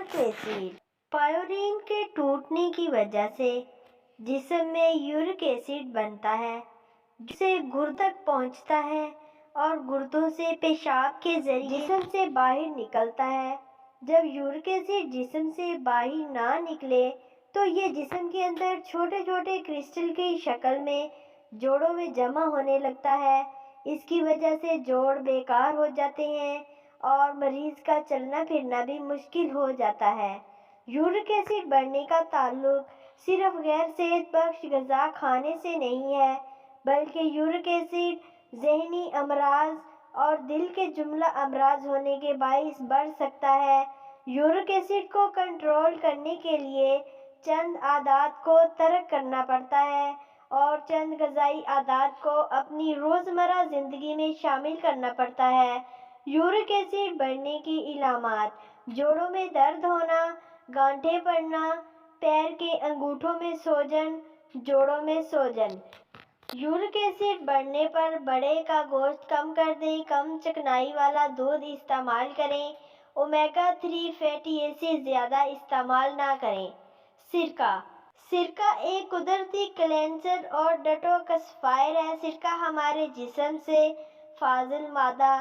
Uric acid. पायोरीन के टूटने की वजह से जिस्म में यूरिक एसिड बनता है, जिसे गुर्दे तक पहुंचता है और गुर्दों से पेशाब के जरिए जिस्म से बाहर निकलता है। जब यूरिक एसिड जिस्म से बाहर ना निकले तो ये जिस्म के अंदर छोटे छोटे क्रिस्टल की शक्ल में जोड़ों में जमा होने लगता है। इसकी वजह से जोड़ बेकार हो जाते हैं और मरीज का चलना फिरना भी मुश्किल हो जाता है। यूरिक एसिड बढ़ने का ताल्लुक सिर्फ गैर सेहत बख्श ग़िज़ा खाने से नहीं है, बल्कि यूरिक एसिड ज़हनी अमराज और दिल के जुमला अमराज होने के बाइस बढ़ सकता है। यूरिक एसिड को कंट्रोल करने के लिए चंद आदात को तर्क करना पड़ता है और चंद ग़िज़ाई आदात को अपनी रोज़मर्रा ज़िंदगी में शामिल करना पड़ता है। यूरिक एसिड बढ़ने की इलामात: जोड़ों में दर्द होना, गांठें पड़ना, पैर के अंगूठों में सूजन, जोड़ों में सूजन। यूरिक एसिड बढ़ने पर बड़े का गोश्त कम कर दें, कम चिकनाई वाला दूध इस्तेमाल करें, ओमेगा 3 फैटी एसिड ज़्यादा इस्तेमाल ना करें। सिरका एक कुदरती क्लेंसर और डिटॉक्सिफायर है। सिरका हमारे जिस्म से फाजिल मादा,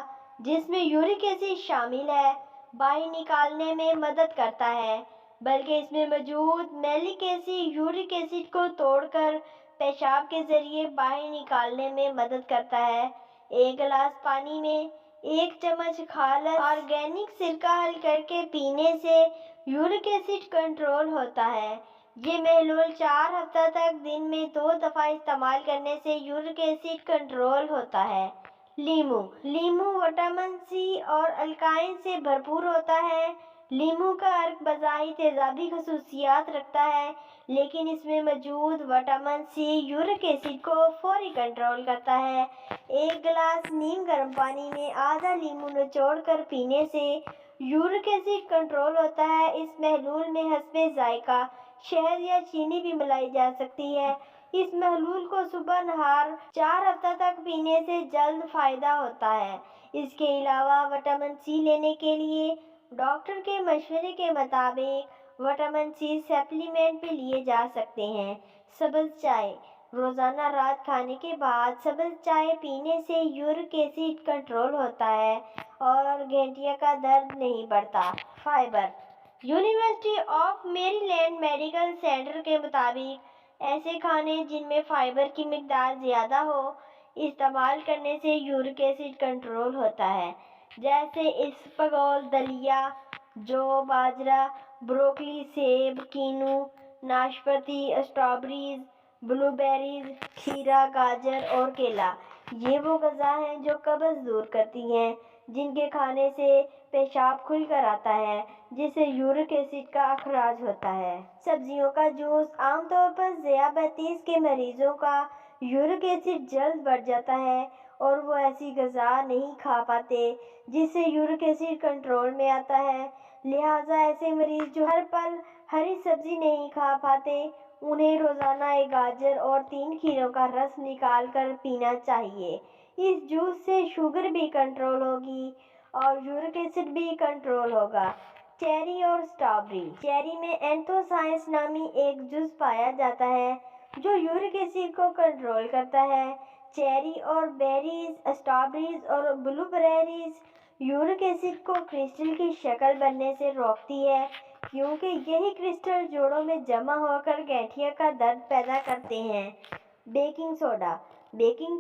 जिसमें यूरिक एसिड शामिल है, बाहर निकालने में मदद करता है, बल्कि इसमें मौजूद मैलिक एसिड यूरिक एसिड को तोड़कर पेशाब के जरिए बाहर निकालने में मदद करता है। एक गिलास पानी में 1 चम्मच खालिस ऑर्गेनिक सिरका हल करके पीने से यूरिक एसिड कंट्रोल होता है। ये महलूल 4 हफ्ता तक दिन में 2 दफ़ा इस्तेमाल करने से यूरिक एसिड कंट्रोल होता है। लीमू विटामिन सी और अल्काइन से भरपूर होता है। लीमू का अर्क बज़ाहिर तेज़ाबी खसूसियात रखता है, लेकिन इसमें मौजूद विटामिन सी यूरिक एसिड को फौरी कंट्रोल करता है। 1 गिलास नीम गर्म पानी में आधा लीमू निचोड़ कर पीने से यूरिक एसिड कंट्रोल होता है। इस महलूल में हस्बे जायका शहद या चीनी भी मिलाई जा सकती है। इस महलूल को सुबह नहार 4 हफ्ता तक पीने से जल्द फ़ायदा होता है। इसके अलावा विटामिन सी लेने के लिए डॉक्टर के मशवरे के मुताबिक विटामिन सी सप्लीमेंट भी लिए जा सकते हैं। सब्ज़ चाय: रोज़ाना रात खाने के बाद सब्ज़ चाय पीने से यूरिक एसिड कंट्रोल होता है और गठिया का दर्द नहीं बढ़ता। Fibre: university of Maryland medical centre के मुताबिक ऐसे खाने जिनमें फाइबर की मिकदार ज़्यादा हो, इस्तेमाल करने से यूरिक एसिड कंट्रोल होता है, जैसे इसबगोल, दलिया, जौ, बाजरा, ब्रोकली, सेब, कीनू, नाशपाती, स्ट्रॉबेरीज, ब्लूबेरीज, खीरा, गाजर और केला। ये वो ग़िज़ा हैं जो कब्ज़ दूर करती हैं, जिनके खाने से पेशाब खुल कर आता है, जिससे यूरिक एसिड का अखराज होता है। सब्जियों का जूस: आमतौर पर ज़ियाबतीस के मरीजों का यूरिक एसिड जल्द बढ़ जाता है और वो ऐसी ग़िज़ा नहीं खा पाते जिससे यूरिक एसिड कंट्रोल में आता है। लिहाजा ऐसे मरीज जो हर पल हरी सब्ज़ी नहीं खा पाते, उन्हें रोज़ाना 1 गाजर और 3 खीरों का रस निकाल कर पीना चाहिए। इस जूस से शुगर भी कंट्रोल होगी और यूरिक एसिड भी कंट्रोल होगा। चेरी और स्ट्रॉबेरी: चेरी में एंथोसायंस नामी एक जुज़ पाया जाता है जो यूरिक एसिड को कंट्रोल करता है। चेरी और बेरीज, स्ट्रॉबेरीज और ब्लूबेरीज यूरिक एसिड को क्रिस्टल की शक्ल बनने से रोकती है, क्योंकि यही क्रिस्टल जोड़ों में जमा होकर गठिया का दर्द पैदा करते हैं। बेकिंग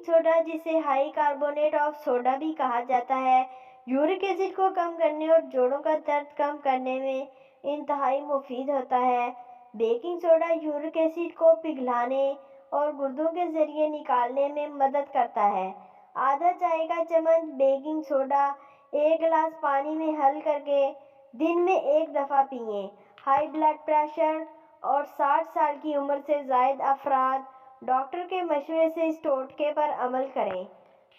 सोडा, जिसे हाई कार्बोनेट ऑफ सोडा भी कहा जाता है, यूरिक एसिड को कम करने और जोड़ों का दर्द कम करने में इंतहाई मुफीद होता है। बेकिंग सोडा यूरिक एसिड को पिघलाने और गुर्दों के जरिए निकालने में मदद करता है। आधा चाय का चम्मच बेकिंग सोडा 1 गिलास पानी में हल करके दिन में 1 दफ़ा पिएं। हाई ब्लड प्रेशर और 60 साल की उम्र से ज़ायद अफराद डॉक्टर के मशवरे से इस टोटके पर अमल करें।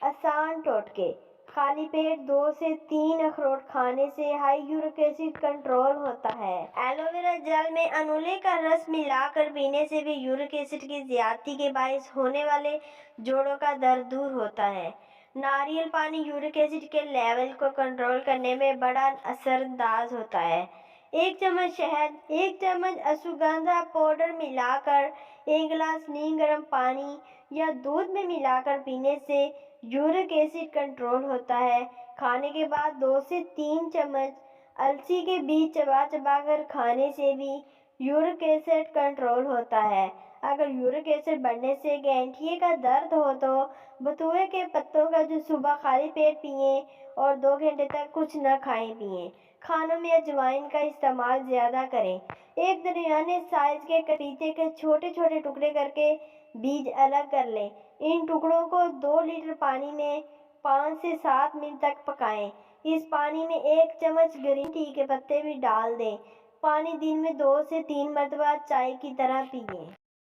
आसान टोटके: खाली पेट 2 से 3 अखरोट खाने से हाई यूरिक एसिड कंट्रोल होता है। एलोवेरा जेल में अनूले का रस मिलाकर पीने से भी यूरिक एसिड की ज़्यादती के बायस होने वाले जोड़ों का दर्द दूर होता है। नारियल पानी यूरिक एसिड के लेवल को कंट्रोल करने में बड़ा असरअंदाज होता है। 1 चम्मच शहद, 1 चम्मच अश्वगंधा पाउडर मिलाकर 1 गिलास नीम गर्म पानी या दूध में मिलाकर पीने से यूरिक एसिड कंट्रोल होता है। खाने के बाद 2 से 3 चम्मच अलसी के बीज चबा चबा कर खाने से भी यूरिक एसिड कंट्रोल होता है। अगर यूरिक एसिड बढ़ने से गठिए का दर्द हो तो बथुए के पत्तों का जूस सुबह खाली पेट पिएं और 2 घंटे तक कुछ न खाएं पिएं। खानों में अजवाइन का इस्तेमाल ज़्यादा करें। एक दरमियाने साइज के पपीते के छोटे छोटे टुकड़े करके बीज अलग कर लें। इन टुकड़ों को 2 लीटर पानी में 5 से 7 मिनट तक पकाएं। इस पानी में 1 चम्मच ग्रीन टी के पत्ते भी डाल दें। पानी दिन में 2 से 3 मरतबा चाय की तरह पिएं।